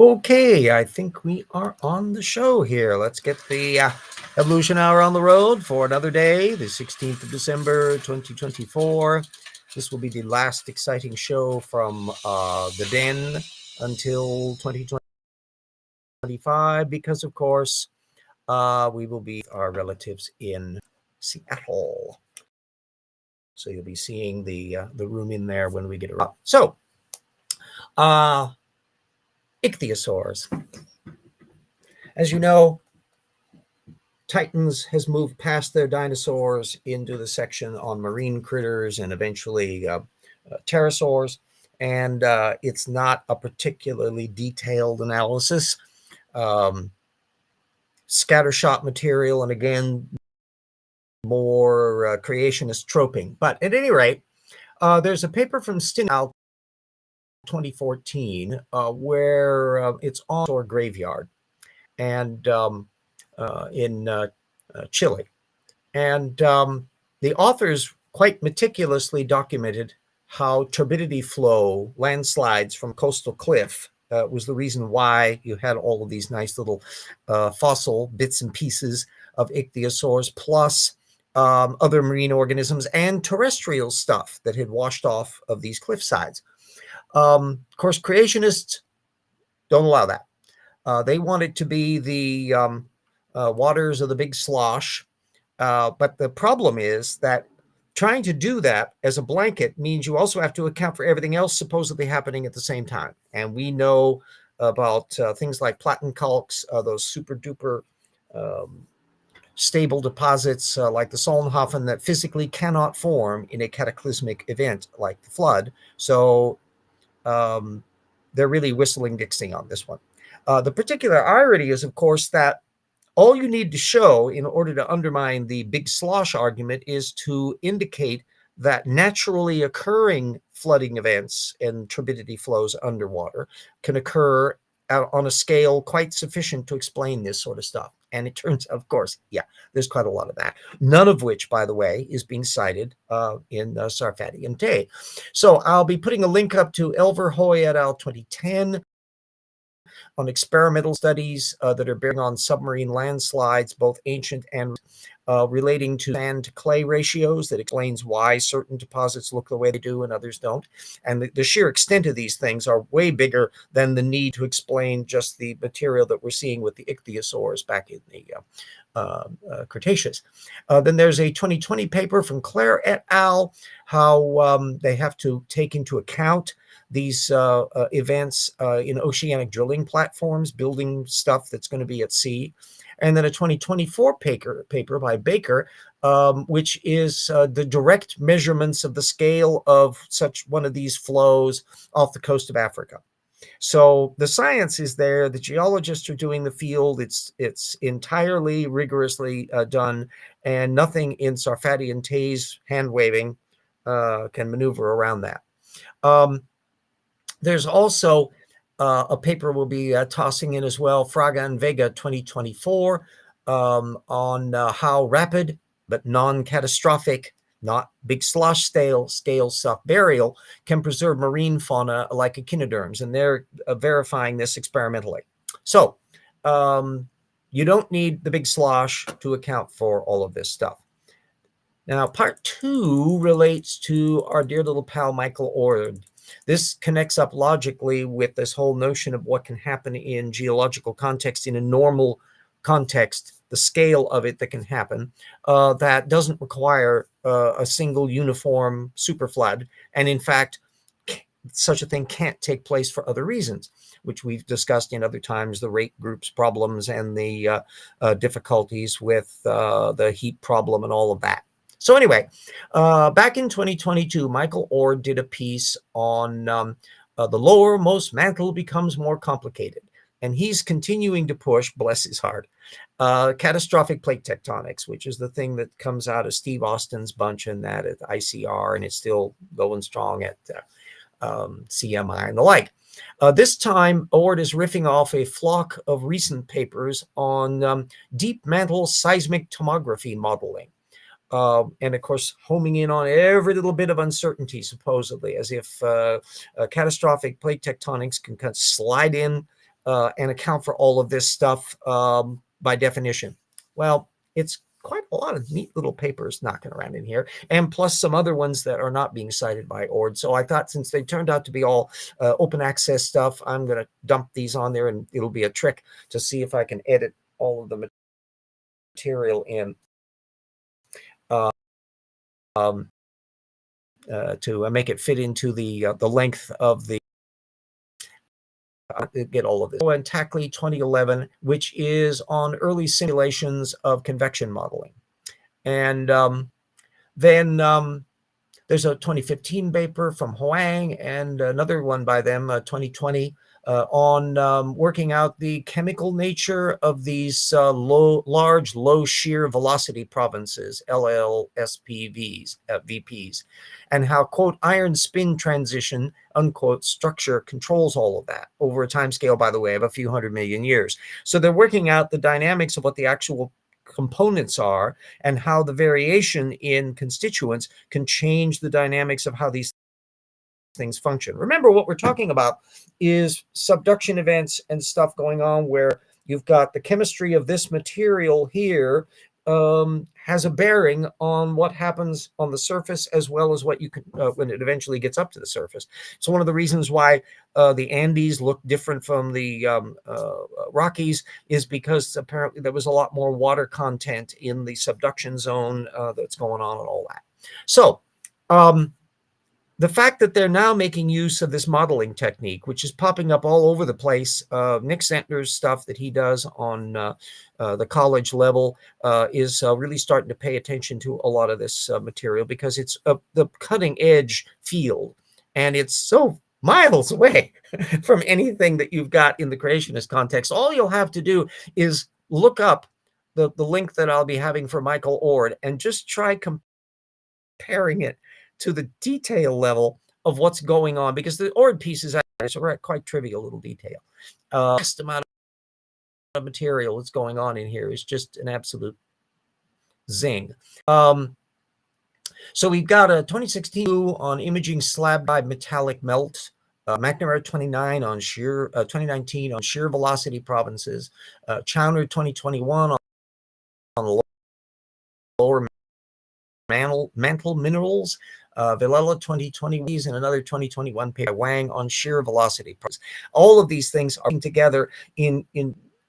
Okay, I think we are on the show here. Let's get the Evolution Hour on the road for another day, the 16th of December, 2024. This will be the last exciting show from the Den until 2025 because, of course, we will be with our relatives in Seattle. So you'll be seeing the room in there when we get around. So, ichthyosaurs. As you know, Titans has moved past their dinosaurs into the section on marine critters and eventually pterosaurs. And it's not a particularly detailed analysis. Scattershot material, and again, more creationist troping. But at any rate, there's a paper from Stinnow 2014 where it's on our graveyard and in Chile. And the authors quite meticulously documented how turbidity flow, landslides from coastal cliff, was the reason why you had all of these nice little fossil bits and pieces of ichthyosaurs, plus other marine organisms and terrestrial stuff that had washed off of these cliff sides. Of course, creationists don't allow that. They want it to be the waters of the big slosh. But the problem is that trying to do that as a blanket means you also have to account for everything else supposedly happening at the same time. And we know about things like platin calx, those super duper stable deposits like the Solnhofen that physically cannot form in a cataclysmic event like the flood. So they're really whistling Dixie on this one. The particular irony is, of course, that all you need to show in order to undermine the big slosh argument is to indicate that naturally occurring flooding events and turbidity flows underwater can occur on a scale quite sufficient to explain this sort of stuff. And it turns out, of course, yeah, there's quite a lot of that. None of which, by the way, is being cited in Sarfati and Tay. So I'll be putting a link up to Elver Hoy et al. 2010 on experimental studies that are bearing on submarine landslides, both ancient and relating to sand to clay ratios that explains why certain deposits look the way they do and others don't. And the sheer extent of these things are way bigger than the need to explain just the material that we're seeing with the ichthyosaurs back in the Cretaceous. Then there's a 2020 paper from Clare et al. How they have to take into account these events in oceanic drilling platforms, building stuff that's going to be at sea. And then a 2024 paper by Baker, which is the direct measurements of the scale of such one of these flows off the coast of Africa. So the science is there. The geologists are doing the field. It's entirely rigorously done, and nothing in Sarfati and Tay's hand waving can maneuver around that. There's also a paper we'll be tossing in as well, Fraga and Vega 2024, on how rapid but non-catastrophic, not big slosh scale stuff, burial can preserve marine fauna like echinoderms. And they're verifying this experimentally. So you don't need the big slosh to account for all of this stuff. Now, part 2 relates to our dear little pal, Michael Oard. This connects up logically with this whole notion of what can happen in geological context, in a normal context, the scale of it that can happen, that doesn't require a single uniform superflood. And in fact, such a thing can't take place for other reasons, which we've discussed in other times, the rate groups problems and the difficulties with the heat problem and all of that. So anyway, back in 2022, Michael Oard did a piece on the lowermost mantle becomes more complicated. And he's continuing to push, bless his heart, catastrophic plate tectonics, which is the thing that comes out of Steve Austin's bunch and that at ICR, and it's still going strong at CMI and the like. This time, Oard is riffing off a flock of recent papers on deep mantle seismic tomography modeling. And of course, homing in on every little bit of uncertainty, supposedly, as if catastrophic plate tectonics can kind of slide in and account for all of this stuff by definition? Well, it's quite a lot of neat little papers knocking around in here, and plus some other ones that are not being cited by Oard. So I thought, since they turned out to be all open access stuff, I'm going to dump these on there, and it'll be a trick to see if I can edit all of the material in to make it fit into the length of the get all of this. And Tackley 2011, which is on early simulations of convection modeling. And then there's a 2015 paper from Huang and another one by them, 2020, on working out the chemical nature of these large, low shear velocity provinces, LLSPVs, VPs, and how, quote, iron spin transition, unquote, structure controls all of that over a time scale, by the way, of a few 100 million years. So they're working out the dynamics of what the actual components are and how the variation in constituents can change the dynamics of how these things function. Remember, what we're talking about is subduction events and stuff going on where you've got the chemistry of this material here has a bearing on what happens on the surface, as well as what you can when it eventually gets up to the surface. So one of the reasons why the Andes look different from the Rockies is because apparently there was a lot more water content in the subduction zone that's going on and all that. So the fact that they're now making use of this modeling technique, which is popping up all over the place, Nick Zentner's stuff that he does on the college level is really starting to pay attention to a lot of this material, because it's the cutting edge field, and it's so miles away from anything that you've got in the creationist context. All you'll have to do is look up the link that I'll be having for Michael Oard and just try comparing it to the detail level of what's going on, because the Oard piece is quite trivial little detail. Vast amount of material that's going on in here is just an absolute zing. So we've got a 2016 on imaging slab by metallic melt, McNamara 29 on shear, 2019 on shear velocity provinces, Chowner 2021 on lower mantle minerals, Villela 2020, and another 2021 paper by Wang on shear velocity. All of these things are together in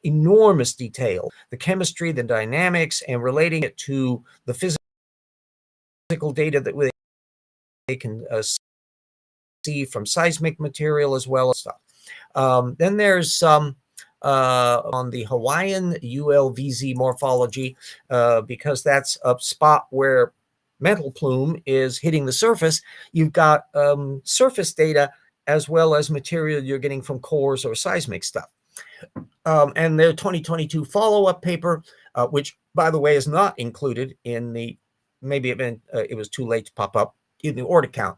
enormous detail, the chemistry, the dynamics, and relating it to the physical data that they can see from seismic material as well as stuff. Then there's some on the Hawaiian ULVZ morphology, because that's a spot where metal plume is hitting the surface. You've got surface data as well as material you're getting from cores or seismic stuff. And their 2022 follow-up paper, which, by the way, is not included in the, maybe it was too late to pop up in the Oard account.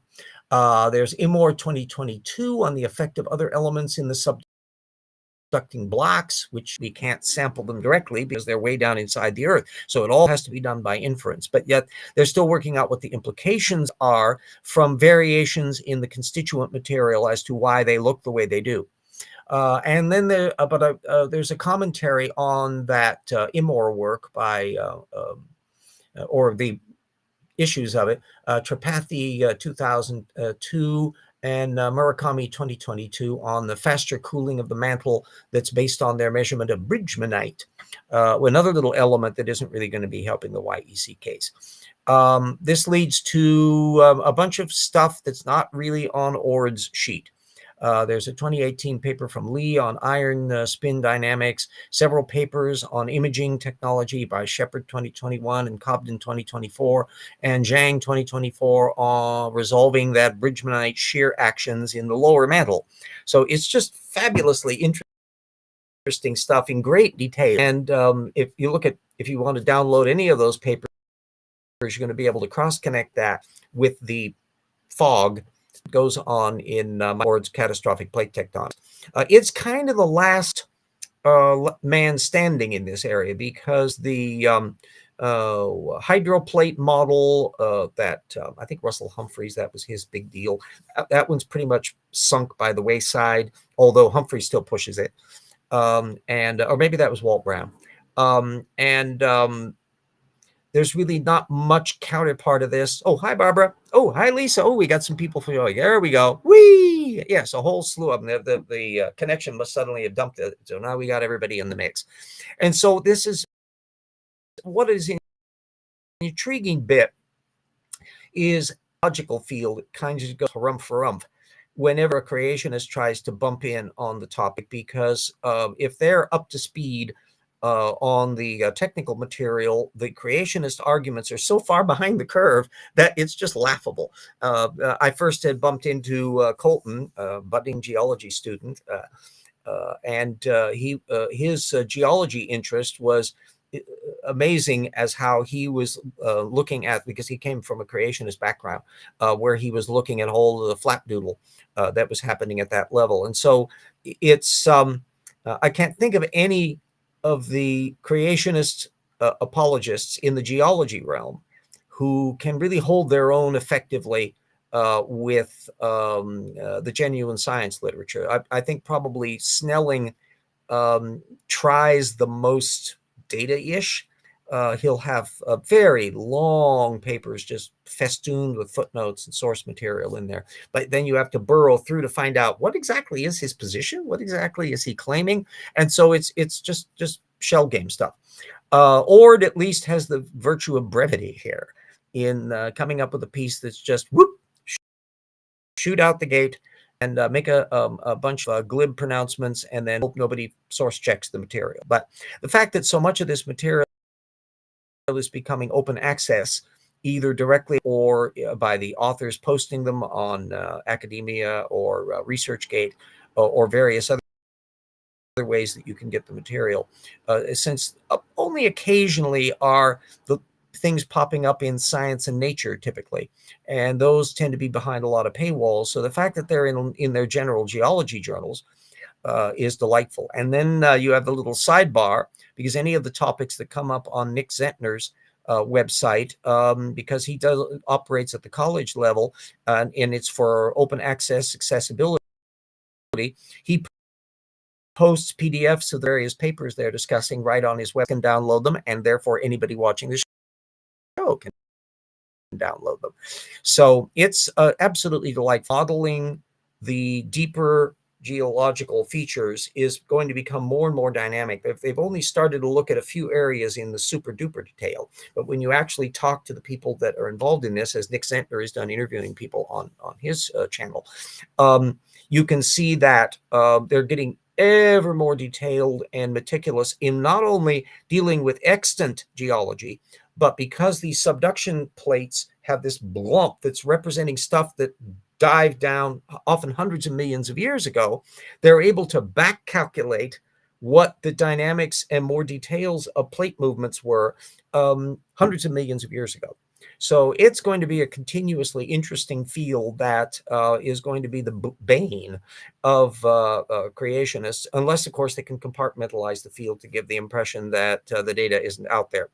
There's Oard 2022 on the effect of other elements in the subducting blocks, which we can't sample them directly because they're way down inside the earth. So it all has to be done by inference. But yet they're still working out what the implications are from variations in the constituent material as to why they look the way they do. And then there's a commentary on that Oard work by, or the issues of it, Tripathi 2002 and Murakami 2022 on the faster cooling of the mantle that's based on their measurement of bridgmanite, another little element that isn't really going to be helping the YEC case. This leads to a bunch of stuff that's not really on Oard's sheet. There's a 2018 paper from Lee on iron spin dynamics, several papers on imaging technology by Shepard 2021 and Cobden 2024, and Zhang 2024 on resolving that bridgmanite shear actions in the lower mantle. So it's just fabulously interesting stuff in great detail. And if you want to download any of those papers, you're going to be able to cross-connect that with the fog goes on in Oard's catastrophic plate tectonics. It's kind of the last man standing in this area, because the hydroplate model that I think Russell Humphreys, that was his big deal. That one's pretty much sunk by the wayside, although Humphreys still pushes it. and or maybe that was Walt Brown. There's really not much counterpart of this. Oh, hi, Barbara. Oh, hi, Lisa. Oh, we got some people from, oh, there we go. Whee! Yes, a whole slew of them. The connection must suddenly have dumped it. So now we got everybody in the mix. And so this is what is an intriguing bit is logical field. It kind of goes harumph whenever a creationist tries to bump in on the topic, because if they're up to speed on the technical material, the creationist arguments are so far behind the curve that it's just laughable. I first had bumped into Colton, a budding geology student, and his geology interest was amazing as how he was looking at, because he came from a creationist background, where he was looking at all of the flapdoodle that was happening at that level. And so it's I can't think of any of the creationist apologists in the geology realm who can really hold their own effectively with the genuine science literature. I think probably Snelling tries the most data-ish. He'll have very long papers just festooned with footnotes and source material in there. But then you have to burrow through to find out what exactly is his position, what exactly is he claiming, and so it's just shell game stuff. Oard at least has the virtue of brevity here in coming up with a piece that's just whoop, shoot out the gate, and make a bunch of glib pronouncements, and then hope nobody source checks the material. But the fact that so much of this material is becoming open access, either directly or by the authors posting them on academia or ResearchGate or various other ways that you can get the material, since only occasionally are the things popping up in Science and Nature typically, and those tend to be behind a lot of paywalls. So the fact that they're in their general geology journals is delightful. And then you have the little sidebar, because any of the topics that come up on Nick Zentner's website, because he operates at the college level, and it's for open access accessibility, he posts PDFs of the various papers they're discussing right on his web, can download them, and therefore anybody watching the show can download them. So it's absolutely delightful. Modeling the deeper geological features is going to become more and more dynamic. They've only started to look at a few areas in the super duper detail, but when you actually talk to the people that are involved in this, as Nick Zentner has done interviewing people on his channel, you can see that they're getting ever more detailed and meticulous in not only dealing with extant geology, but because these subduction plates have this blump that's representing stuff that dived down often hundreds of millions of years ago, they're able to back calculate what the dynamics and more details of plate movements were hundreds of millions of years ago. So it's going to be a continuously interesting field that is going to be the bane of creationists, unless, of course, they can compartmentalize the field to give the impression that the data isn't out there.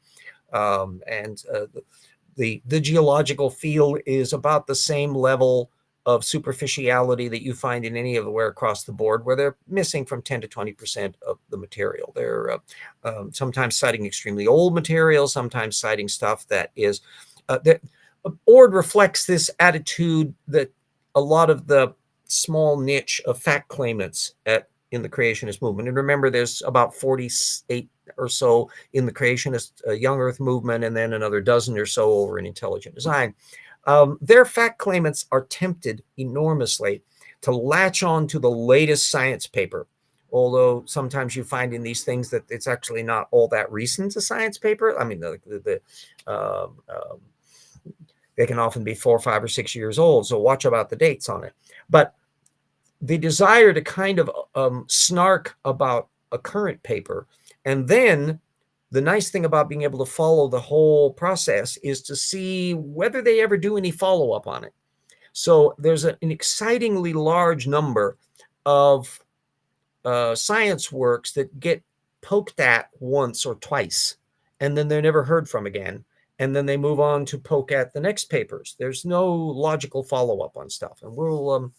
The geological field is about the same level of superficiality that you find in any of the where across the board, where they're missing from 10 to 20% of the material. They're sometimes citing extremely old material, sometimes citing stuff that is Oard reflects this attitude that a lot of the small niche of fact claimants in the creationist movement, and remember there's about 48 or so in the creationist young earth movement, and then another dozen or so over in intelligent design. Their fact claimants are tempted enormously to latch on to the latest science paper, although sometimes you find in these things that it's actually not all that recent a science paper. I mean, they can often be 4, 5, or 6 years old, so watch about the dates on it. But the desire to kind of snark about a current paper, and then the nice thing about being able to follow the whole process is to see whether they ever do any follow-up on it. So there's an excitingly large number of science works that get poked at once or twice, and then they're never heard from again. And then they move on to poke at the next papers. There's no logical follow-up on stuff. And we'll,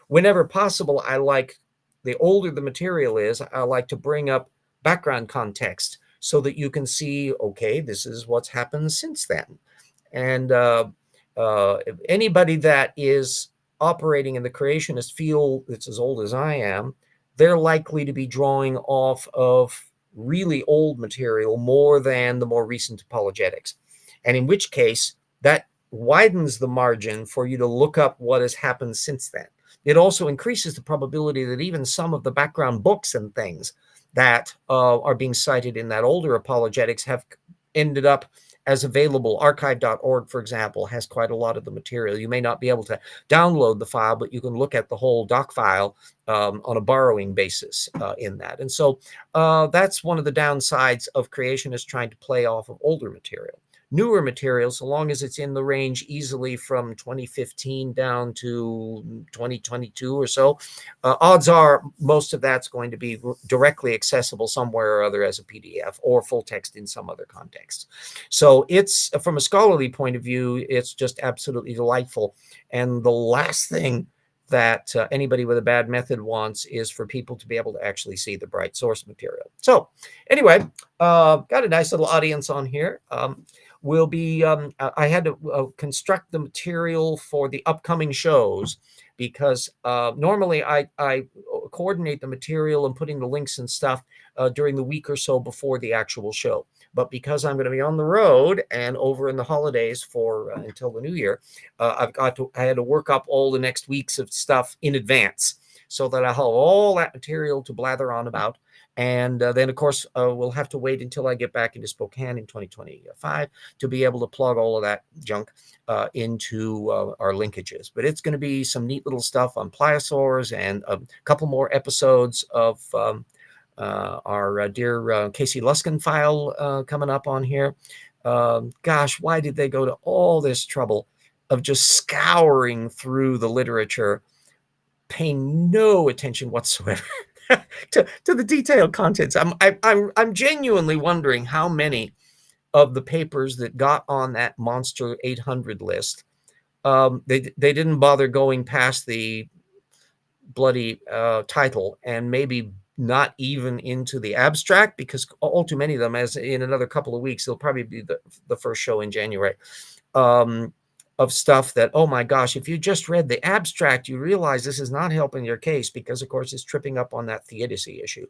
whenever possible, I like the older the material is, I like to bring up background context so that you can see, okay, this is what's happened since then. And anybody that is operating in the creationist field that's as old as I am, they're likely to be drawing off of really old material more than the more recent apologetics. And in which case, that widens the margin for you to look up what has happened since then. It also increases the probability that even some of the background books and things that are being cited in that older apologetics have ended up as available. Archive.org, for example, has quite a lot of the material. You may not be able to download the file, but you can look at the whole doc file on a borrowing basis in that. And so that's one of the downsides of creationists trying to play off of older material. Newer material, so long as it's in the range easily from 2015 down to 2022 or so, odds are most of that's going to be directly accessible somewhere or other as a PDF or full text in some other context. So it's, from a scholarly point of view, it's just absolutely delightful. And the last thing that anybody with a bad method wants is for people to be able to actually see the bright source material. So anyway, got a nice little audience on here. Will be, I had to construct the material for the upcoming shows because normally I coordinate the material and putting the links and stuff during the week or so before the actual show. But because I'm going to be on the road and over in the holidays for until the new year, I had to work up all the next weeks of stuff in advance so that I have all that material to blather on about. And then, of course, we'll have to wait until I get back into Spokane in 2025 to be able to plug all of that junk into our linkages. But it's going to be some neat little stuff on pliosaurs and a couple more episodes of our dear Casey Luskin file coming up on here. Gosh, why did they go to all this trouble of just scouring through the literature, paying no attention whatsoever to the detailed contents? I'm genuinely wondering how many of the papers that got on that monster 800 list, they didn't bother going past the bloody title and maybe not even into the abstract, because all too many of them, as in another couple of weeks, it'll probably be the first show in January, of stuff that, oh my gosh, if you just read the abstract, you realize this is not helping your case, because of course it's tripping up on that theodicy issue,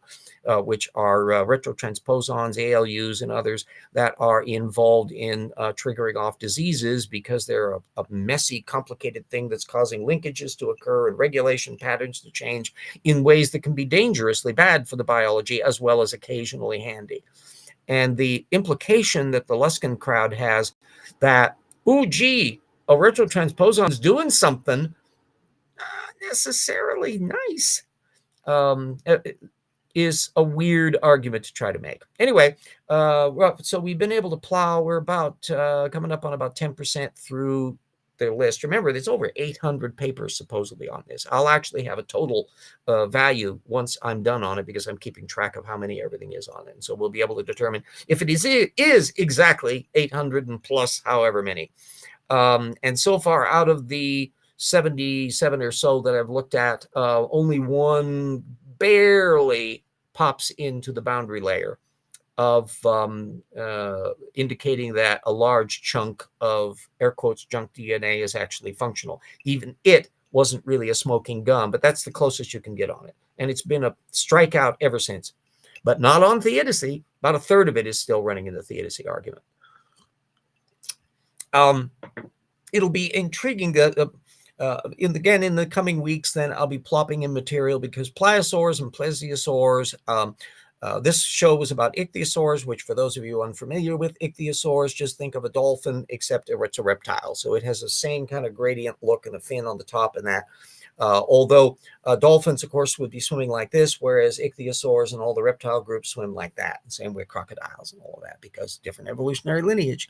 which are retrotransposons, ALUs, and others that are involved in triggering off diseases because they're a messy, complicated thing that's causing linkages to occur and regulation patterns to change in ways that can be dangerously bad for the biology as well as occasionally handy. And the implication that the Luskin crowd has that, oh, gee, a retrotransposon is doing something not necessarily nice, is a weird argument to try to make. Anyway, so we've been able to plow. We're about coming up on about 10% through the list. Remember, there's over 800 papers supposedly on this. I'll actually have a total value once I'm done on it, because I'm keeping track of how many everything is on it. And so we'll be able to determine if it is exactly 800 and plus however many. And so far, out of the 77 or so that I've looked at, only one barely pops into the boundary layer of indicating that a large chunk of, air quotes, junk DNA is actually functional. Even it wasn't really a smoking gun, but that's the closest you can get on it. And it's been a strikeout ever since. But not on theodicy. About a third of it is still running in the theodicy argument. It'll be intriguing that again in the coming weeks, then I'll be plopping in material, because pliosaurs and plesiosaurs, this show was about ichthyosaurs, which for those of you unfamiliar with ichthyosaurs, just think of a dolphin, except it's a reptile. So it has the same kind of gradient look and a fin on the top and that. Although dolphins, of course, would be swimming like this, whereas ichthyosaurs and all the reptile groups swim like that. And same with crocodiles and all of that, because different evolutionary lineage.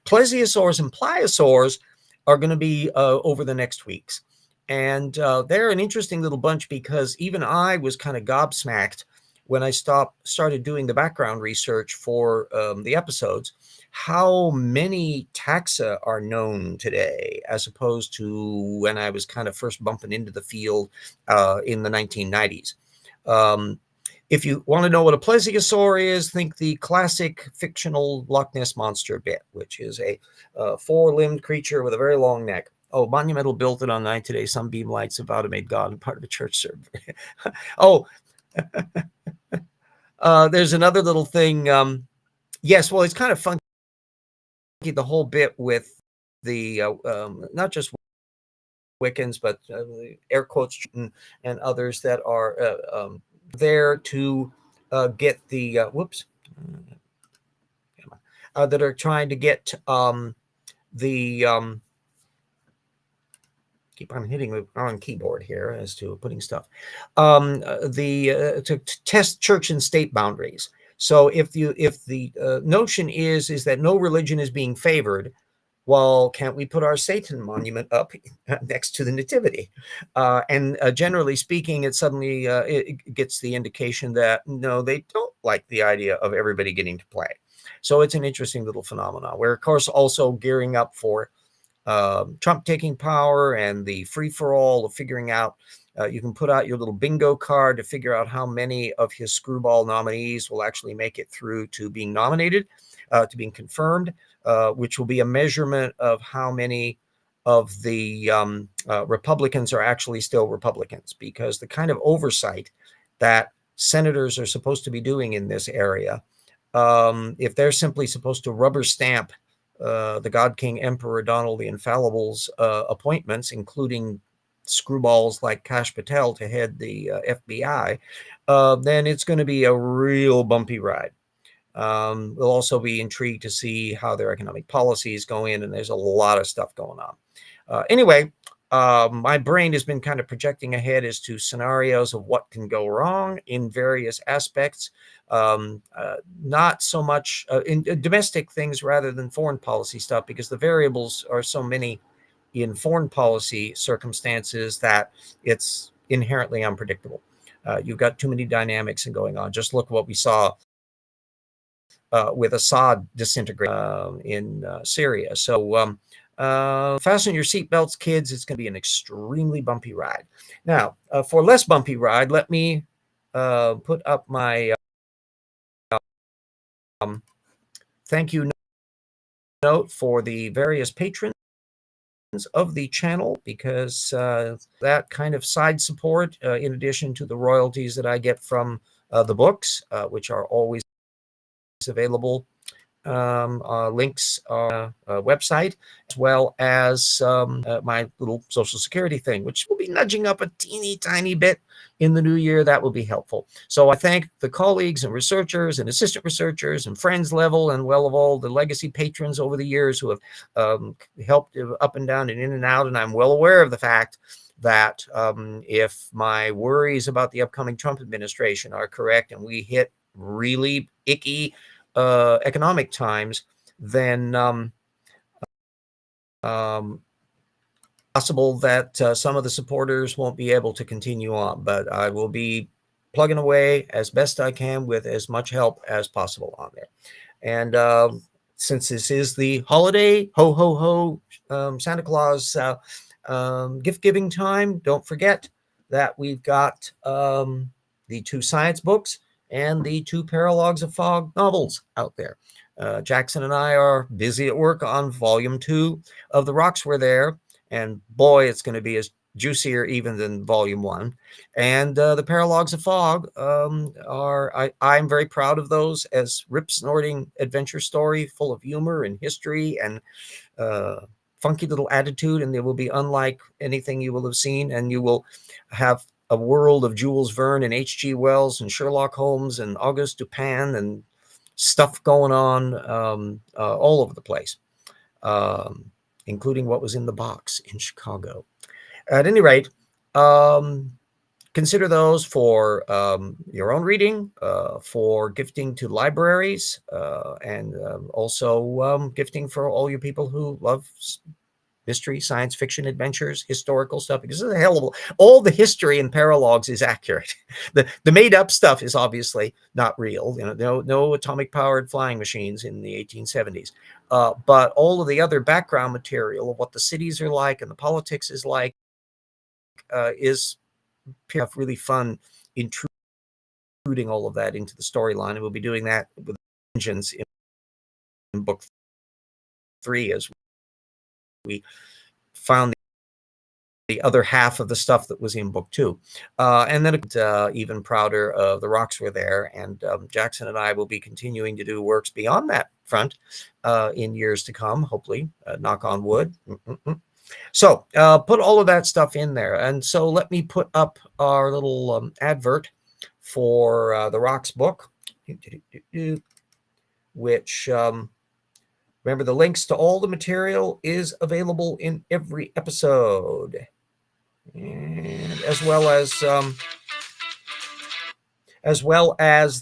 Plesiosaurs and pliosaurs are going to be over the next weeks. And they're an interesting little bunch, because even I was kind of gobsmacked when I started doing the background research for the episodes, how many taxa are known today, as opposed to when I was kind of first bumping into the field in the 1990s. If you want to know what a plesiosaur is, think the classic fictional Loch Ness Monster bit, which is a four-limbed creature with a very long neck. Oh, Monumental built it on night today. Some beam lights have made God and part of a church server. Oh, there's another little thing. Yes, well, it's kind of funky, the whole bit with the not just Wiccans, but air quotes and others that are there to get the whoops, that are trying to get the keep on hitting the wrong keyboard here as to putting stuff to test church and state boundaries. So if the notion is that no religion is being favored, well, can't we put our Satan monument up next to the Nativity? And generally speaking, it suddenly it gets the indication that no, they don't like the idea of everybody getting to play. So it's an interesting little phenomenon. We're, of course, also gearing up for Trump taking power and the free-for-all of figuring out. You can put out your little bingo card to figure out how many of his screwball nominees will actually make it through to being nominated, to being confirmed, which will be a measurement of how many of the Republicans are actually still Republicans, because the kind of oversight that senators are supposed to be doing in this area, if they're simply supposed to rubber stamp the God King Emperor Donald the Infallible's appointments, including screwballs like Kash Patel to head the FBI, then it's going to be a real bumpy ride. We'll also be intrigued to see how their economic policies go in, and there's a lot of stuff going on. Anyway, my brain has been kind of projecting ahead as to scenarios of what can go wrong in various aspects, not so much in domestic things rather than foreign policy stuff, because the variables are so many in foreign policy circumstances that it's inherently unpredictable. You've got too many dynamics going on. Just look what we saw with Assad disintegrating in Syria. So fasten your seatbelts, kids. It's going to be an extremely bumpy ride. Now, for less bumpy ride, let me put up my thank you note for the various patrons of the channel, because that kind of side support, in addition to the royalties that I get from the books, which are always available, links on website, as well as my little Social Security thing, which will be nudging up a teeny tiny bit in the new year. That will be helpful. So I thank the colleagues and researchers and assistant researchers and friends level, and well, of all the legacy patrons over the years who have helped up and down and in and out. And I'm well aware of the fact that if my worries about the upcoming Trump administration are correct and we hit really icky economic times, then possible that some of the supporters won't be able to continue on, but I will be plugging away as best I can with as much help as possible on there. And since this is the holiday, ho, ho, ho, Santa Claus gift giving time, don't forget that we've got the 2 science books and the 2 Paralogs of Fog novels out there. Jackson and I are busy at work on volume 2 of The Rocks Were There, and boy, it's going to be as juicier even than volume 1. And the Paralogs of Fog I'm very proud of those as rip-snorting adventure story full of humor and history and funky little attitude, and they will be unlike anything you will have seen, and you will have a world of Jules Verne and H.G. Wells and Sherlock Holmes and Auguste Dupin and stuff going on all over the place, including what was in the box in Chicago. At any rate, consider those for your own reading, for gifting to libraries, and also gifting for all you people who love mystery, science fiction, adventures, historical stuff, because it's a hell of all the history in Paralogs is accurate. The made up stuff is obviously not real. No atomic powered flying machines in the 1870s. But all of the other background material of what the cities are like and the politics is like is really fun, intriguing including all of that into the storyline, and we'll be doing that with vengeance in book 3 as we found the other half of the stuff that was in book 2. And then even prouder of the rocks were there, and Jackson and I will be continuing to do works beyond that front in years to come, hopefully, knock on wood. So put all of that stuff in there. And so let me put up our little advert for the rocks book, which remember, the links to all the material is available in every episode, and as well as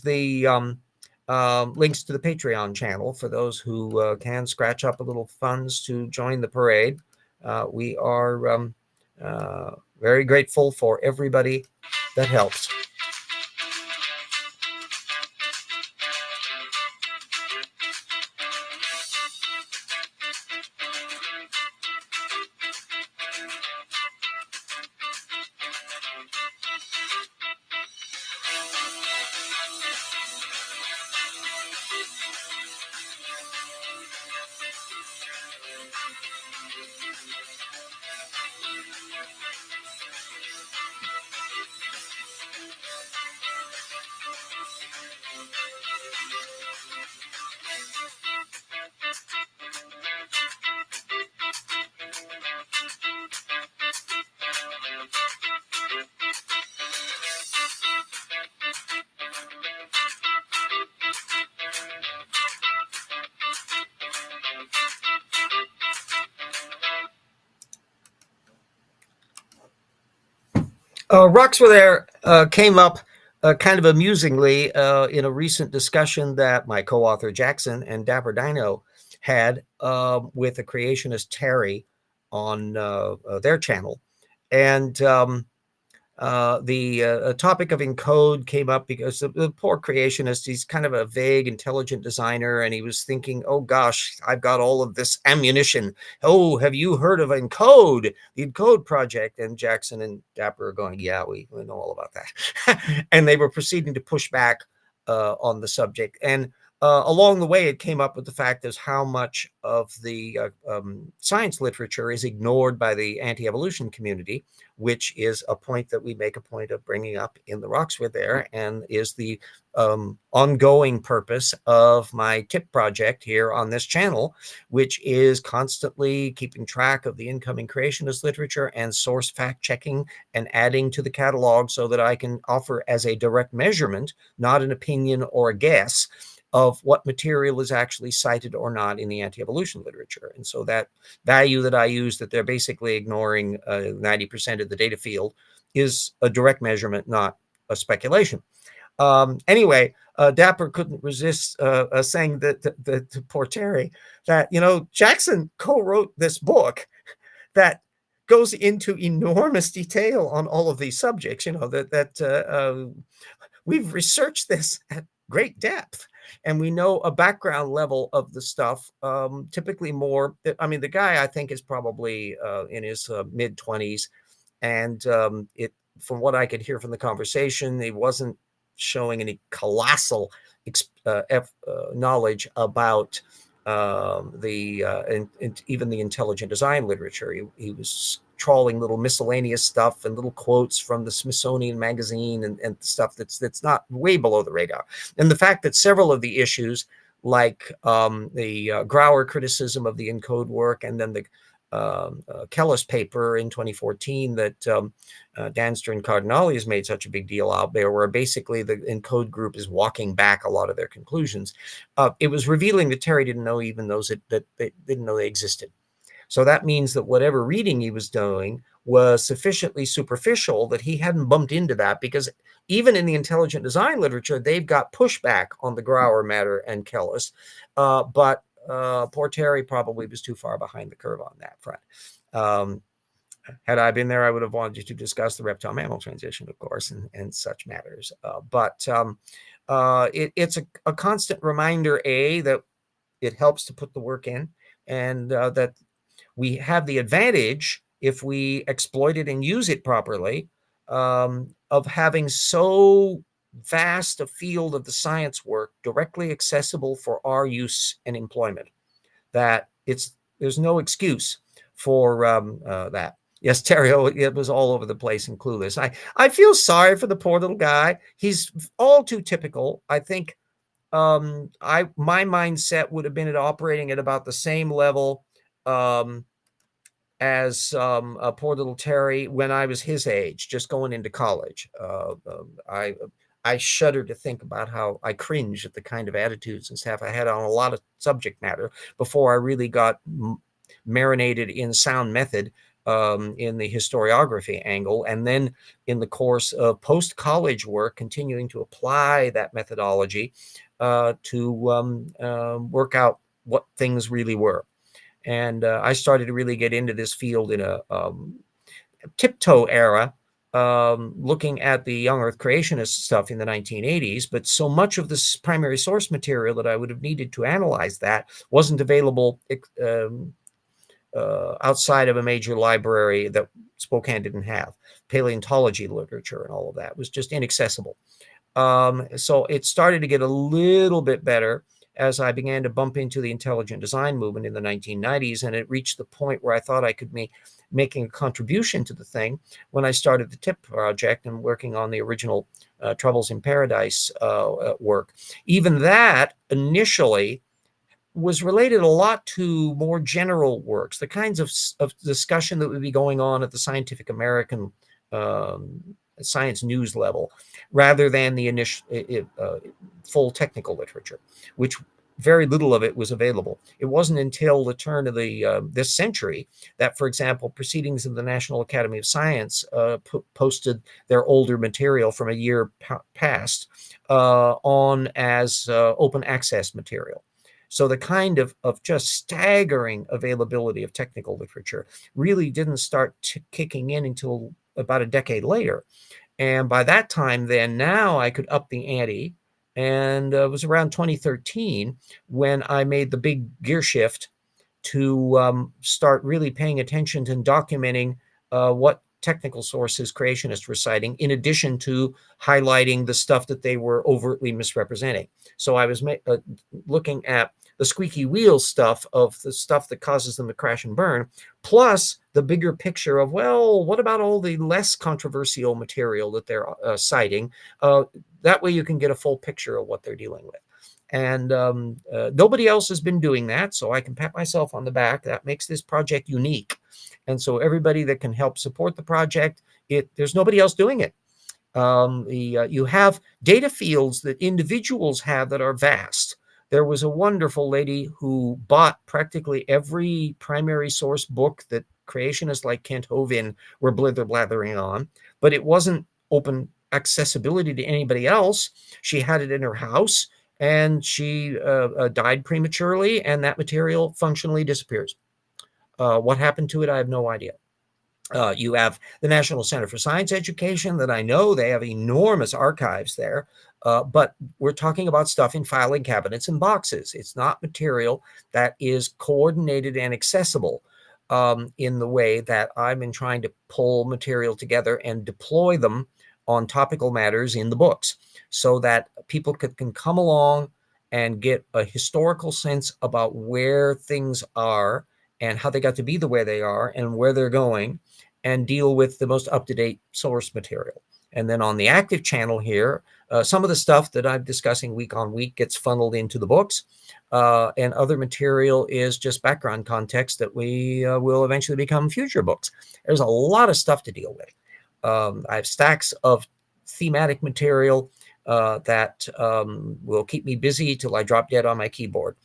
the links to the Patreon channel for those who can scratch up a little funds to join the parade. We are very grateful for everybody that helps. Rocks were there came up kind of amusingly in a recent discussion that my co-author Jackson and Dapper Dino had with the creationist Terry on their channel. And the topic of encode came up because the poor creationist, he's kind of a vague, intelligent designer, and he was thinking, oh gosh, I've got all of this ammunition. Oh, have you heard of encode, the encode project? And Jackson and Dapper are going, yeah, we know all about that. And they were proceeding to push back on the subject. And along the way, it came up with the fact as how much of the science literature is ignored by the anti-evolution community, which is a point that we make a point of bringing up in the Rocks Were There, and is the ongoing purpose of my tip project here on this channel, which is constantly keeping track of the incoming creationist literature and source fact checking and adding to the catalog so that I can offer as a direct measurement, not an opinion or a guess, of what material is actually cited or not in the anti-evolution literature. And so that value that I use, that they're basically ignoring 90% of the data field, is a direct measurement, not a speculation. Anyway, Dapper couldn't resist saying that to poor Terry that, Jackson co-wrote this book that goes into enormous detail on all of these subjects, that we've researched this at great depth. And we know a background level of the stuff, typically more, the guy I think is probably in his mid-20s. And from what I could hear from the conversation, he wasn't showing any colossal knowledge about even the intelligent design literature. He was trawling little miscellaneous stuff and little quotes from the Smithsonian magazine and stuff that's not way below the radar. And the fact that several of the issues, like the Grauer criticism of the ENCODE work, and then the Kellis paper in 2014 that Danster and Cardinale has made such a big deal out there, where basically the ENCODE group is walking back a lot of their conclusions. It was revealing that Terry didn't know even those that they didn't know they existed. So that means that whatever reading he was doing was sufficiently superficial that he hadn't bumped into that, because even in the intelligent design literature, they've got pushback on the Grauer matter and Kellis. But poor Terry probably was too far behind the curve on that front. Had I been there, I would have wanted you to discuss the reptile-mammal transition, of course, and such matters. But it's a constant reminder, that it helps to put the work in, and that we have the advantage, if we exploit it and use it properly, of having so vast a field of the science work directly accessible for our use and employment, that there's no excuse for that. Yes, Terry, it was all over the place and clueless. I feel sorry for the poor little guy. He's all too typical. I think my mindset would have been at operating at about the same level as poor little Terry when I was his age, just going into college. I shudder to think about how I cringe at the kind of attitudes and stuff I had on a lot of subject matter before I really got marinated in sound method in the historiography angle. And then in the course of post-college work, continuing to apply that methodology to work out what things really were. And I started to really get into this field in a tiptoe era, looking at the young earth creationist stuff in the 1980s. But so much of this primary source material that I would have needed to analyze that wasn't available outside of a major library that Spokane didn't have. Paleontology literature and all of that was just inaccessible. So it started to get a little bit better as I began to bump into the intelligent design movement in the 1990s, and it reached the point where I thought I could be making a contribution to the thing when I started the TIP project and working on the original Troubles in Paradise work. Even that initially was related a lot to more general works, the kinds of discussion that would be going on at the Scientific American science news level, rather than the initial full technical literature, which very little of it was available. It wasn't until the turn of this century that, for example, Proceedings of the National Academy of Science posted their older material from a year past on as open access material. So the kind of just staggering availability of technical literature really didn't start kicking in until about a decade later. And by that time, then now I could up the ante. And it was around 2013 when I made the big gear shift to start really paying attention to and documenting what technical sources creationists were citing, in addition to highlighting the stuff that they were overtly misrepresenting. So I was looking at the squeaky wheel stuff of the stuff that causes them to crash and burn, plus the bigger picture of, well, what about all the less controversial material that they're citing? That way you can get a full picture of what they're dealing with. And nobody else has been doing that, so I can pat myself on the back. That makes this project unique. And so everybody that can help support the project, there's nobody else doing it. You have data fields that individuals have that are vast. There was a wonderful lady who bought practically every primary source book that creationists like Kent Hovind were blathering on, but it wasn't open accessibility to anybody else. She had it in her house, and she died prematurely, and that material functionally disappears. What happened to it, I have no idea. You have the National Center for Science Education that I know they have enormous archives there, but we're talking about stuff in filing cabinets and boxes. It's not material that is coordinated and accessible in the way that I've been trying to pull material together and deploy them on topical matters in the books, so that people can come along and get a historical sense about where things are and how they got to be the way they are and where they're going, and deal with the most up-to-date source material. And then on the active channel here, some of the stuff that I'm discussing week on week gets funneled into the books, and other material is just background context that we will eventually become future books. There's a lot of stuff to deal with. I have stacks of thematic material that will keep me busy till I drop dead on my keyboard.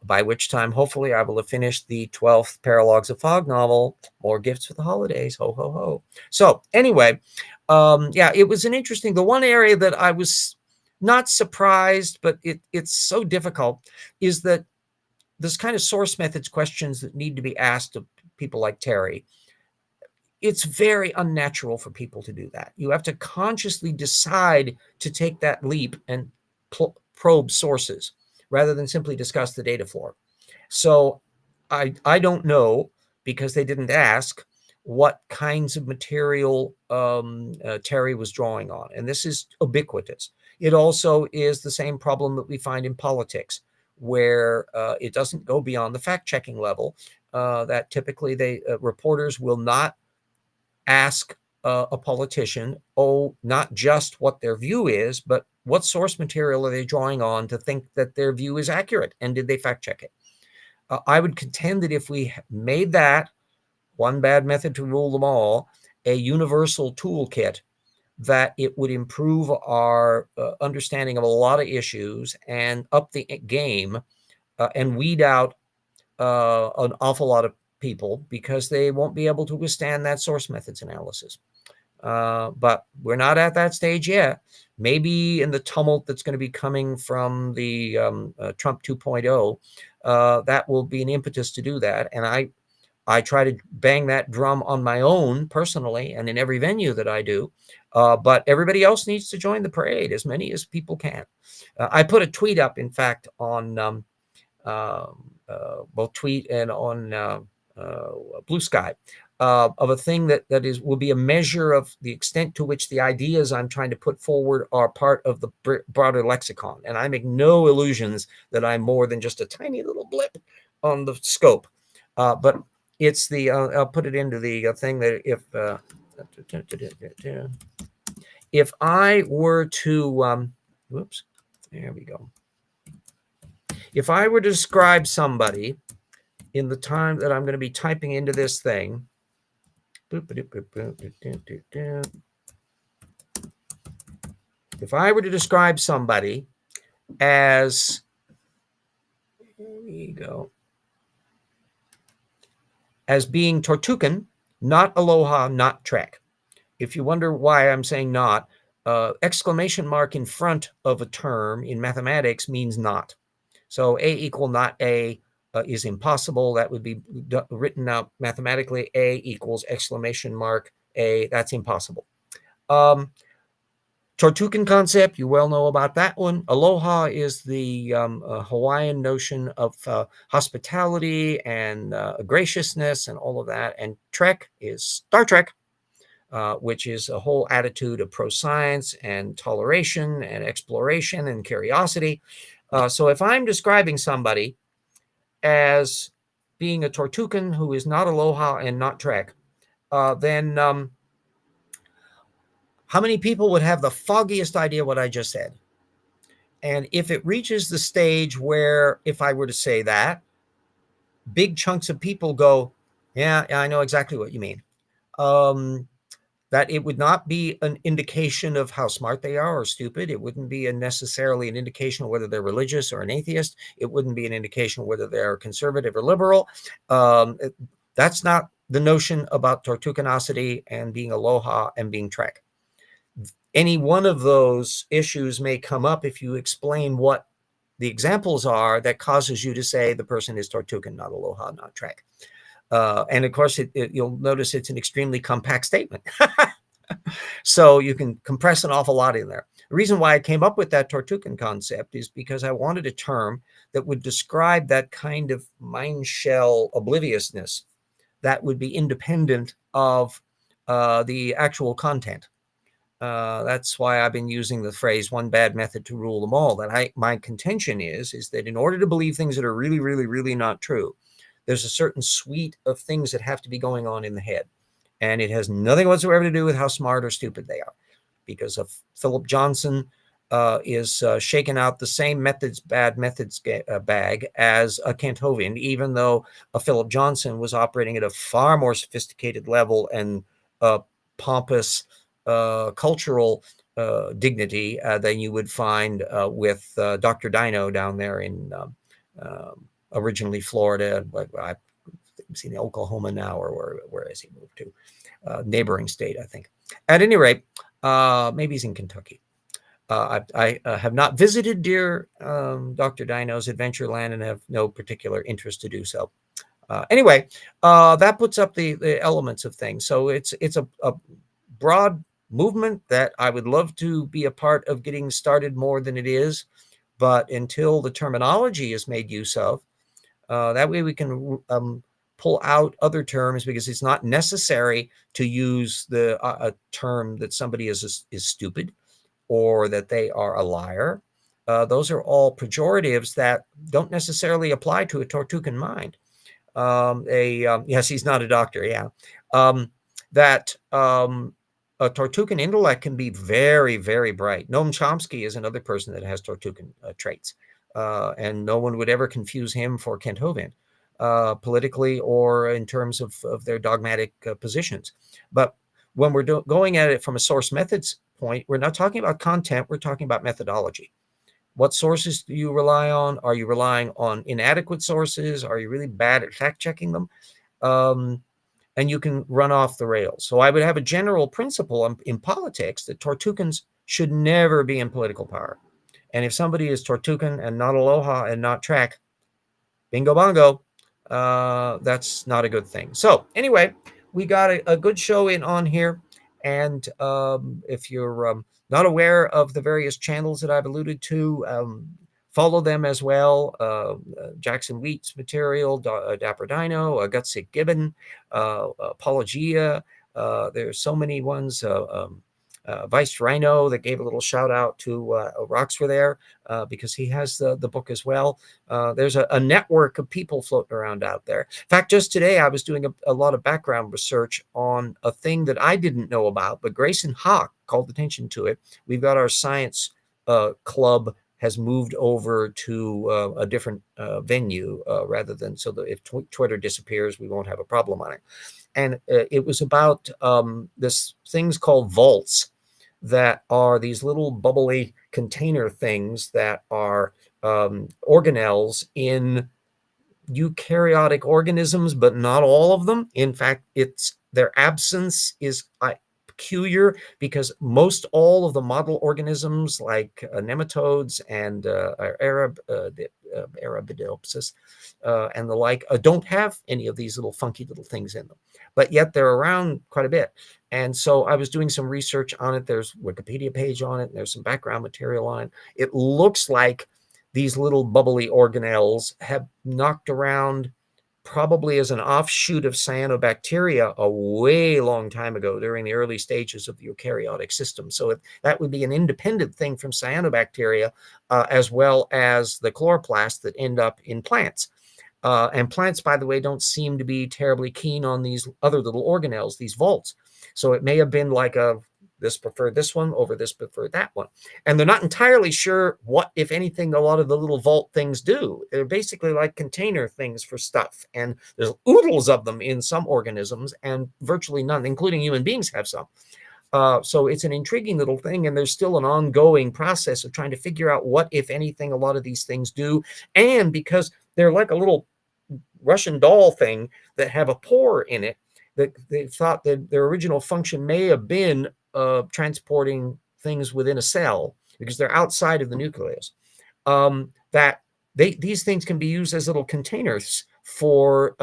By which time, hopefully, I will have finished the 12th Paralogs of Fog novel. More gifts for the holidays. Ho, ho, ho. So anyway, yeah, it was an interesting, the one area that I was not surprised, but it's so difficult, is that this kind of source methods questions that need to be asked of people like Terry, it's very unnatural for people to do that. You have to consciously decide to take that leap and probe sources, rather than simply discuss the data floor. So I don't know, because they didn't ask, what kinds of material Terry was drawing on. And this is ubiquitous. It also is the same problem that we find in politics, where it doesn't go beyond the fact-checking level, that typically reporters will not ask a politician, not just what their view is, but what source material are they drawing on to think that their view is accurate, and did they fact check it? I would contend that if we made that one bad method to rule them all a universal toolkit, that it would improve our understanding of a lot of issues and up the game, and weed out an awful lot of people, because they won't be able to withstand that source methods analysis. But we're not at that stage yet. Maybe in the tumult that's going to be coming from the Trump 2.0, that will be an impetus to do that. And I try to bang that drum on my own personally and in every venue that I do. But everybody else needs to join the parade, as many as people can. I put a tweet up, in fact, on both tweet and on Blue Sky, of a thing that will be a measure of the extent to which the ideas I'm trying to put forward are part of the broader lexicon. And I make no illusions that I'm more than just a tiny little blip on the scope. But it's the, I'll put it into the thing that if I were to, whoops, there we go. If I were to describe somebody in the time that I'm going to be typing into this thing, if I were to describe somebody as, there you go, as being Tortugan, not Aloha, not Trek. If you wonder why I'm saying not, exclamation mark in front of a term in mathematics means not. So A equal not A is impossible. That would be written out mathematically. A equals exclamation mark A. That's impossible. Tortugan concept, you well know about that one. Aloha is the Hawaiian notion of hospitality and graciousness and all of that. And Trek is Star Trek, which is a whole attitude of pro-science and toleration and exploration and curiosity. So if I'm describing somebody as being a Tortugan who is not Aloha and not Trek, then how many people would have the foggiest idea what I just said? And if it reaches the stage where, if I were to say that, big chunks of people go, yeah, I know exactly what you mean. That it would not be an indication of how smart they are or stupid. It wouldn't be necessarily an indication of whether they're religious or an atheist. It wouldn't be an indication of whether they're conservative or liberal. That's not the notion about Tortuganosity and being Aloha and being Trek. Any one of those issues may come up if you explain what the examples are that causes you to say the person is Tortugan, not Aloha, not Trek. And of course, you'll notice it's an extremely compact statement. So you can compress an awful lot in there. The reason why I came up with that Tortugan concept is because I wanted a term that would describe that kind of mind shell obliviousness that would be independent of the actual content. That's why I've been using the phrase one bad method to rule them all. That my contention is that in order to believe things that are really, really, really not true, there's a certain suite of things that have to be going on in the head. And it has nothing whatsoever to do with how smart or stupid they are. Because if Philip Johnson is shaking out the same bad methods bag as a Kenthovian, even though a Philip Johnson was operating at a far more sophisticated level and pompous cultural dignity than you would find with Dr. Dino down there in originally Florida. I've seen Oklahoma now, or where has he moved to? Neighboring state, I think. At any rate, maybe he's in Kentucky. I have not visited dear Dr. Dino's Adventureland and have no particular interest to do so. Anyway, that puts up the elements of things. So it's a broad movement that I would love to be a part of getting started more than it is. But until the terminology is made use of, that way we can pull out other terms because it's not necessary to use a term that somebody is stupid or that they are a liar. Those are all pejoratives that don't necessarily apply to a Tortugan mind. Yes, he's not a doctor. Yeah, that a Tortugan intellect can be very, very bright. Noam Chomsky is another person that has Tortugan traits, and no one would ever confuse him for Kent Hovind, politically or in terms of their dogmatic positions. But when we're going at it from a source methods point, we're not talking about content, we're talking about methodology. What sources do you rely on? Are you relying on inadequate sources? Are you really bad at fact checking them? And you can run off the rails. So I would have a general principle in politics that Tortugans should never be in political power. And if somebody is Tortugan and not Aloha and not Trek, bingo bongo, that's not a good thing. So anyway, we got a good show in on here. And if you're not aware of the various channels that I've alluded to, follow them as well. Jackson Wheat's material, Dapper Dino, Gutsick Gibbon, Apologia. There's so many ones. Vice Rhino that gave a little shout out to Roxford there because he has the book as well. There's a network of people floating around out there. In fact, just today I was doing a lot of background research on a thing that I didn't know about, but Grayson Hawk called attention to it. We've got our science club has moved over to a different venue rather than so that if Twitter disappears, we won't have a problem on it. And it was about this things called vaults that are these little bubbly container things that are organelles in eukaryotic organisms, but not all of them. In fact, their absence is peculiar because most all of the model organisms like nematodes and Arabidopsis and the like don't have any of these little funky little things in them, but yet they're around quite a bit. And so I was doing some research on it. There's a Wikipedia page on it. And there's some background material on it. It looks like these little bubbly organelles have knocked around probably as an offshoot of cyanobacteria a way long time ago during the early stages of the eukaryotic system. So that would be an independent thing from cyanobacteria as well as the chloroplasts that end up in plants. And plants, by the way, don't seem to be terribly keen on these other little organelles, these vaults. So it may have been like this preferred this one over this preferred that one. And they're not entirely sure what, if anything, a lot of the little vault things do. They're basically like container things for stuff. And there's oodles of them in some organisms and virtually none, including human beings, have some. So it's an intriguing little thing. And there's still an ongoing process of trying to figure out what, if anything, a lot of these things do. And because they're like a little Russian doll thing that have a pore in it, that they thought that their original function may have been transporting things within a cell because they're outside of the nucleus. These things can be used as little containers for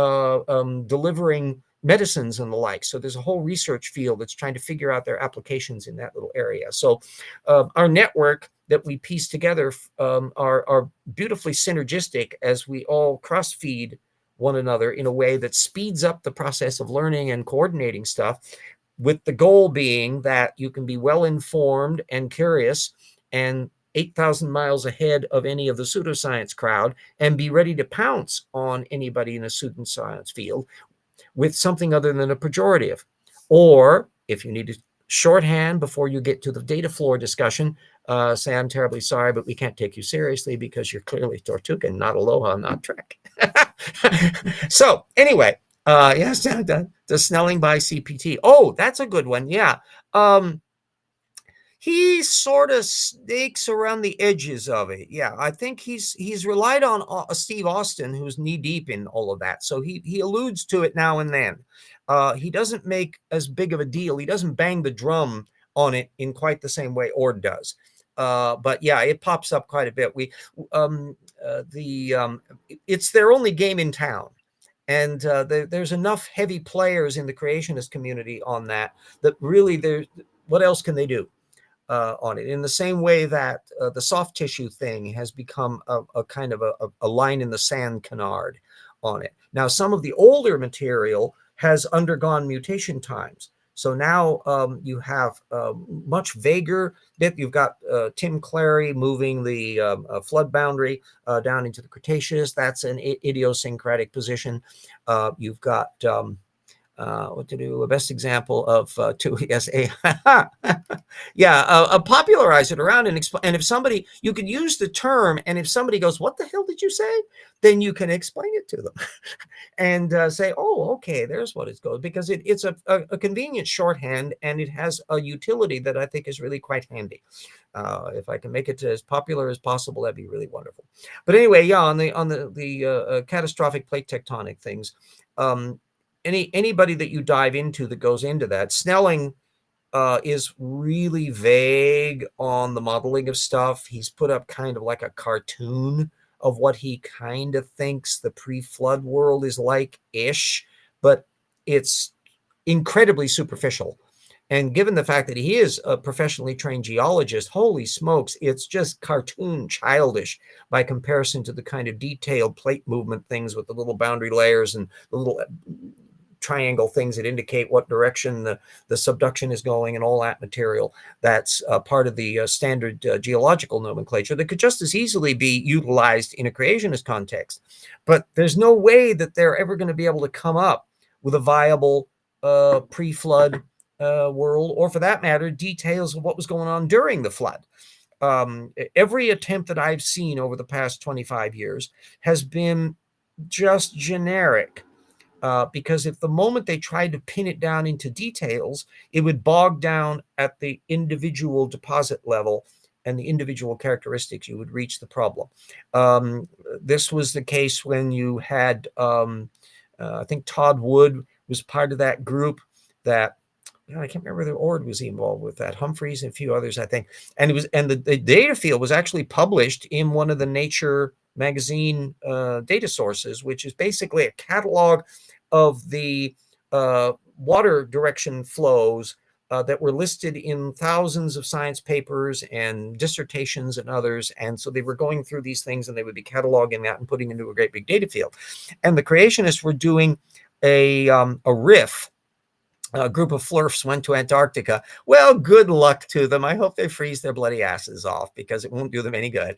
delivering medicines and the like. So there's a whole research field that's trying to figure out their applications in that little area. So our network that we piece together are beautifully synergistic as we all cross-feed one another in a way that speeds up the process of learning and coordinating stuff, with the goal being that you can be well informed and curious and 8,000 miles ahead of any of the pseudoscience crowd and be ready to pounce on anybody in a pseudoscience field with something other than a pejorative. Or if you need to shorthand before you get to the data floor discussion, say, I'm terribly sorry, but we can't take you seriously because you're clearly Tortugan, not Aloha, not Trek. So anyway, yes, the Snelling by CPT. Oh, that's a good one. Yeah. He sort of snakes around the edges of it. Yeah, I think he's relied on Steve Austin, who's knee deep in all of that. So he alludes to it now and then. He doesn't make as big of a deal. He doesn't bang the drum on it in quite the same way Oard does. But yeah, it pops up quite a bit. It's their only game in town. And there's enough heavy players in the creationist community on that really what else can they do on it? In the same way that the soft tissue thing has become a kind of a line in the sand canard on it. Now, some of the older material has undergone mutation times. So now you have much vaguer dip. You've got Tim Clary moving the flood boundary down into the Cretaceous. That's an idiosyncratic position. You've got what to do? A best example of popularize it around and explain. And if somebody, you can use the term, and if somebody goes, "What the hell did you say?" then you can explain it to them and say, "Oh, okay, there's what it goes," because it's a convenient shorthand, and it has a utility that I think is really quite handy. If I can make it as popular as possible, that'd be really wonderful. But anyway, yeah, on the catastrophic plate tectonic things. Anybody that you dive into that goes into that, Snelling is really vague on the modeling of stuff. He's put up kind of like a cartoon of what he kind of thinks the pre-flood world is like-ish, but it's incredibly superficial. And given the fact that he is a professionally trained geologist, holy smokes, it's just cartoon childish by comparison to the kind of detailed plate movement things with the little boundary layers and the little triangle things that indicate what direction the subduction is going and all that material. That's part of the standard geological nomenclature that could just as easily be utilized in a creationist context. But there's no way that they're ever going to be able to come up with a viable pre-flood world, or for that matter, details of what was going on during the flood. Every attempt that I've seen over the past 25 years has been just generic. Because if the moment they tried to pin it down into details, it would bog down at the individual deposit level and the individual characteristics, you would reach the problem. This was the case when you had, I think Todd Wood was part of that group that, I can't remember whether Oard was involved with that, Humphreys and a few others, I think. And it was, and the data field was actually published in one of the Nature magazine data sources, which is basically a catalog of the water direction flows that were listed in thousands of science papers and dissertations and others. And so they were going through these things, and they would be cataloging that and putting into a great big data field. And the creationists were doing a riff. A group of flurfs went to Antarctica. Well, good luck to them. I hope they freeze their bloody asses off, because it won't do them any good.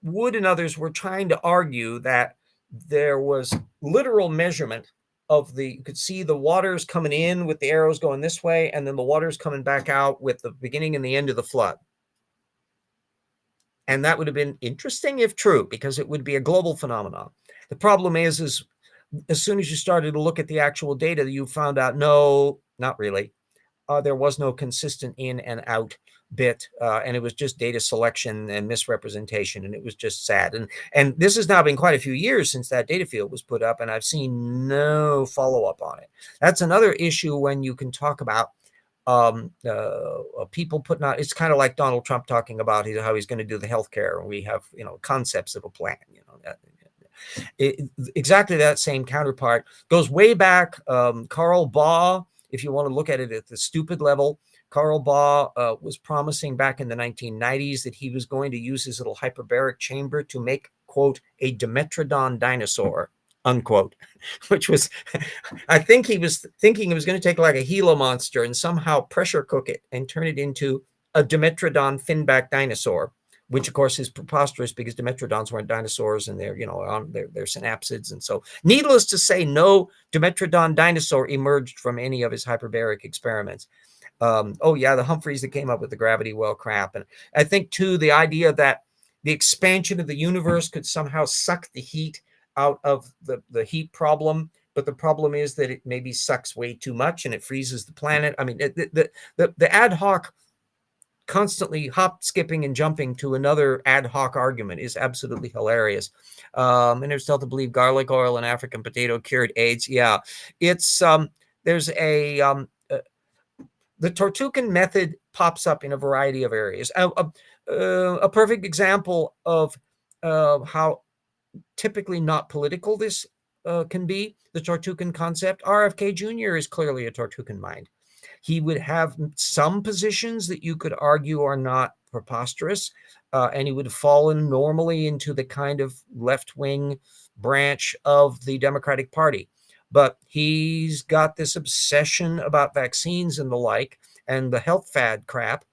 Wood and others were trying to argue that there was literal measurement of you could see the waters coming in with the arrows going this way, and then the waters coming back out with the beginning and the end of the flood. And that would have been interesting if true, because it would be a global phenomenon. The problem is as soon as you started to look at the actual data, you found out, no, not really. There was no consistent in and out bit, and it was just data selection and misrepresentation, and it was just sad. And this has now been quite a few years since that data field was put up, and I've seen no follow-up on it. That's another issue when you can talk about people putting out, it's kind of like Donald Trump talking about how he's going to do the healthcare, and we have, concepts of a plan, exactly that same counterpart goes way back. Carl Baugh, if you want to look at it at the stupid level, Carl Baugh was promising back in the 1990s that he was going to use his little hyperbaric chamber to make, quote, a Dimetrodon dinosaur, unquote, which was, I think he was thinking he was going to take like a Gila monster and somehow pressure cook it and turn it into a Dimetrodon finback dinosaur, which of course is preposterous, because Dimetrodons weren't dinosaurs, and they're, they're synapsids. And so needless to say, no Dimetrodon dinosaur emerged from any of his hyperbaric experiments. The Humphreys that came up with the gravity well crap. And I think too, the idea that the expansion of the universe could somehow suck the heat out of the heat problem. But the problem is that it maybe sucks way too much and it freezes the planet. I mean, the ad hoc, constantly skipping and jumping to another ad hoc argument is absolutely hilarious. And there's still to believe garlic oil and African potato cured AIDS. Yeah, it's there's the Tortugan method pops up in a variety of areas. A perfect example of how typically not political this can be, the Tortugan concept. RFK Jr. is clearly a Tortugan mind. He would have some positions that you could argue are not preposterous, and he would have fallen normally into the kind of left-wing branch of the Democratic Party. But he's got this obsession about vaccines and the like, and the health fad crap,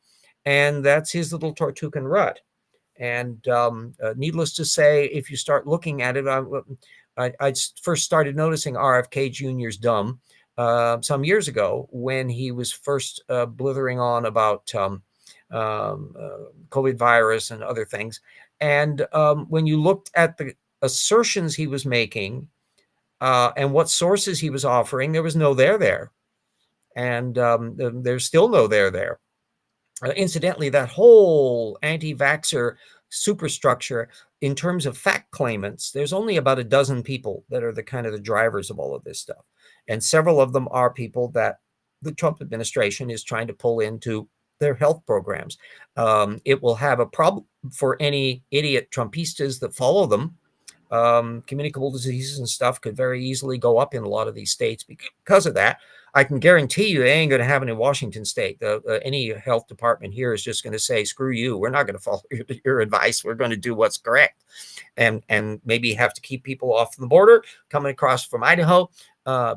and that's his little Tortugan rut. And needless to say, if you start looking at it, I first started noticing RFK Jr.'s dumb some years ago when he was first blithering on about COVID virus and other things. And when you looked at the assertions he was making and what sources he was offering, there was no there. And there's still no there. Incidentally, that whole anti-vaxxer superstructure, in terms of fact claimants, there's only about a dozen people that are the kind of the drivers of all of this stuff. And several of them are people that the Trump administration is trying to pull into their health programs. It will have a problem for any idiot Trumpistas that follow them. Communicable diseases and stuff could very easily go up in a lot of these states because of that. I can guarantee you they ain't going to have it in Washington state. Any health department here is just going to say, screw you. We're not going to follow your advice. We're going to do what's correct. And maybe have to keep people off the border coming across from Idaho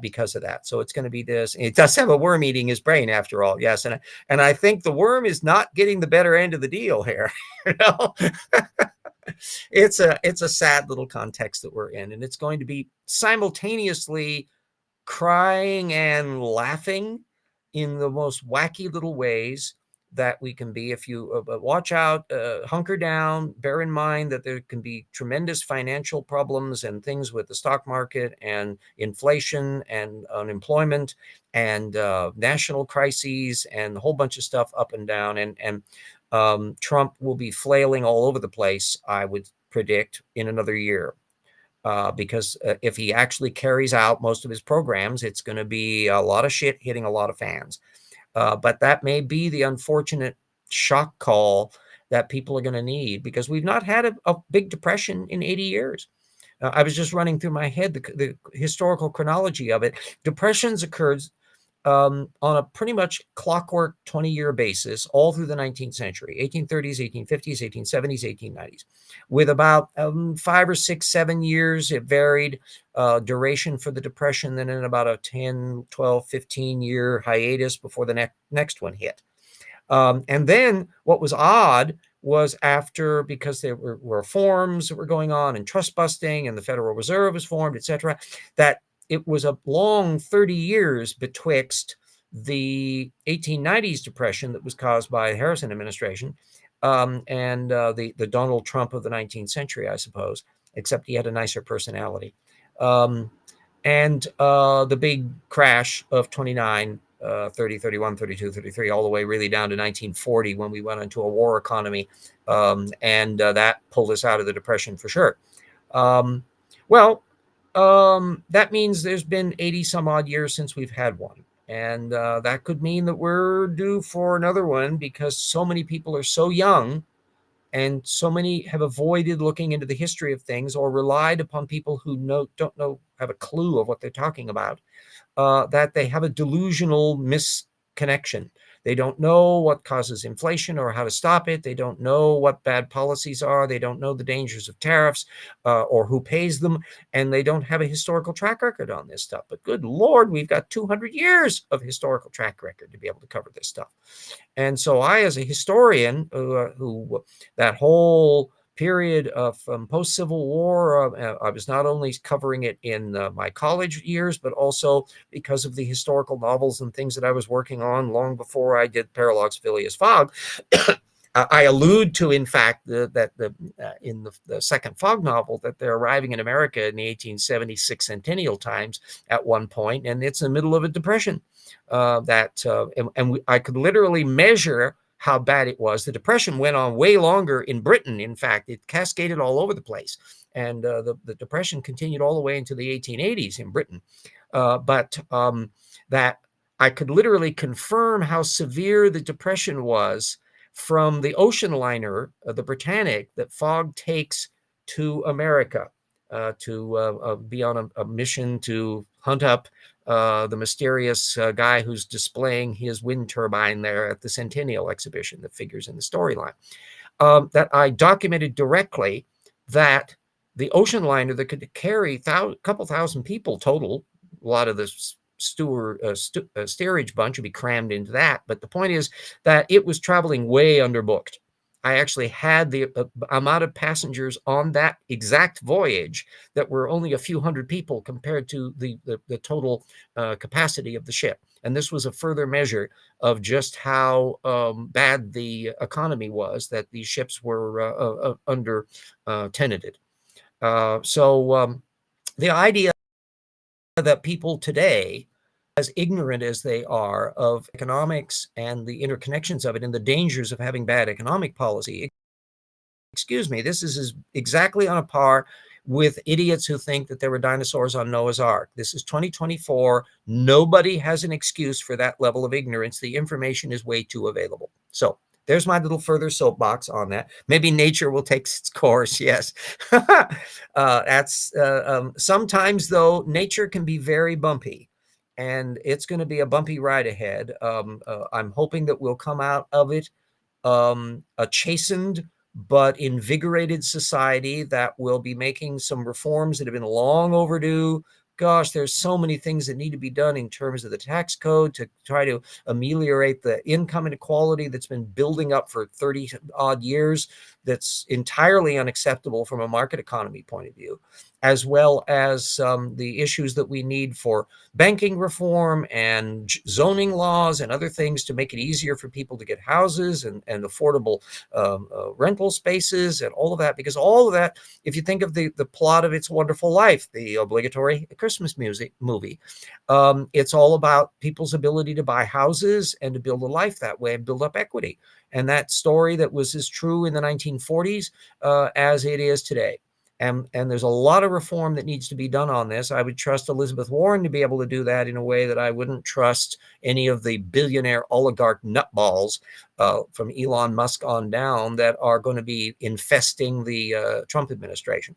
because of that. So it's going to be this. It does have a worm eating his brain after all. Yes. And I think the worm is not getting the better end of the deal here. You know? It's a sad little context that we're in, and it's going to be simultaneously crying and laughing in the most wacky little ways that we can be. If you watch out, hunker down, bear in mind that there can be tremendous financial problems and things with the stock market and inflation and unemployment and national crises and a whole bunch of stuff up and down. And Trump will be flailing all over the place, I would predict, in another year. Because if he actually carries out most of his programs, it's going to be a lot of shit hitting a lot of fans. But that may be the unfortunate shock call that people are going to need, because we've not had a big depression in 80 years. I was just running through my head the historical chronology of it. Depressions occurred on a pretty much clockwork 20-year basis all through the 19th century, 1830s, 1850s, 1870s, 1890s, with about 5 or 6, 7 years. It varied duration for the depression, then in about a 10, 12, 15-year hiatus before the next one hit. And then what was odd was after, because there were reforms that were going on and trust busting and the Federal Reserve was formed, etc., that it was a long 30 years betwixt the 1890s depression that was caused by the Harrison administration and the Donald Trump of the 19th century, I suppose, except he had a nicer personality. And the big crash of 29, 30, 31, 32, 33, all the way really down to 1940 when we went into a war economy. And that pulled us out of the depression for sure. That means there's been 80 some odd years since we've had one. And that could mean that we're due for another one, because so many people are so young and so many have avoided looking into the history of things or relied upon people who don't have a clue of what they're talking about, that they have a delusional misconnection. They don't know what causes inflation or how to stop it. They don't know what bad policies are. They don't know the dangers of tariffs or who pays them. And they don't have a historical track record on this stuff. But good Lord, we've got 200 years of historical track record to be able to cover this stuff. And so I, as a historian, who that whole period of post-Civil War, I was not only covering it in my college years, but also because of the historical novels and things that I was working on long before I did Paralox Phileas Fogg. I allude to, in fact, that in the second Fogg novel, that they're arriving in America in the 1876 centennial times at one point, and it's in the middle of a depression. I could literally measure how bad it was. The depression went on way longer in Britain. In fact, it cascaded all over the place. And the depression continued all the way into the 1880s in Britain. But that I could literally confirm how severe the depression was from the ocean liner, the Britannic, that Fogg takes to America to be on a mission to hunt up the mysterious guy who's displaying his wind turbine there at the Centennial exhibition that figures in the storyline. That I documented directly that the ocean liner that could carry a couple thousand people total, a lot of the steerage bunch would be crammed into that. But the point is that it was traveling way underbooked. I actually had the amount of passengers on that exact voyage that were only a few hundred people compared to the total capacity of the ship. And this was a further measure of just how bad the economy was, that these ships were under tenanted. So the idea that people today, as ignorant as they are of economics and the interconnections of it and the dangers of having bad economic policy, excuse me, this is exactly on a par with idiots who think that there were dinosaurs on Noah's Ark. This is 2024. Nobody has an excuse for that level of ignorance. The information is way too available. So there's my little further soapbox on that. Maybe nature will take its course. Yes. Sometimes, though, nature can be very bumpy, and it's going to be a bumpy ride ahead. I'm hoping that we'll come out of it a chastened but invigorated society that will be making some reforms that have been long overdue. Gosh, there's so many things that need to be done in terms of the tax code to try to ameliorate the income inequality that's been building up for 30 odd years. That's entirely unacceptable from a market economy point of view, as well as the issues that we need for banking reform and zoning laws and other things to make it easier for people to get houses and affordable rental spaces and all of that. Because all of that, if you think of the plot of It's a Wonderful Life, the obligatory Christmas movie, it's all about people's ability to buy houses and to build a life that way and build up equity. And that story that was as true in the 1940s as it is today. And there's a lot of reform that needs to be done on this. I would trust Elizabeth Warren to be able to do that in a way that I wouldn't trust any of the billionaire oligarch nutballs from Elon Musk on down that are going to be infesting the Trump administration.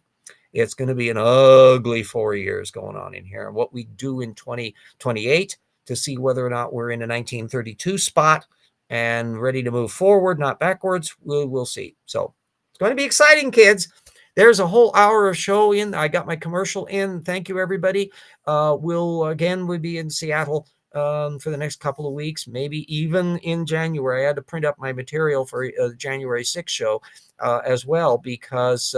It's going to be an ugly 4 years going on in here. And what we do in 2028 to see whether or not we're in a 1932 spot and ready to move forward, not backwards, we'll see. So it's going to be exciting, kids. There's a whole hour of show in. I got my commercial in. Thank you, everybody. We'll be in Seattle for the next couple of weeks, maybe even in January. I had to print up my material for the January 6th show as well, because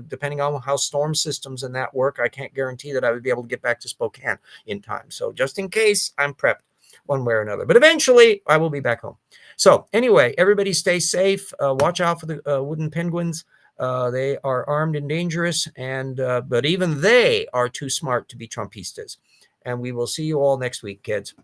depending on how storm systems and that work, I can't guarantee that I would be able to get back to Spokane in time. So just in case, I'm prepped one way or another. But eventually, I will be back home. So anyway, everybody stay safe. Watch out for the wooden penguins. They are armed and dangerous, and but even they are too smart to be Trumpistas. And we will see you all next week, kids.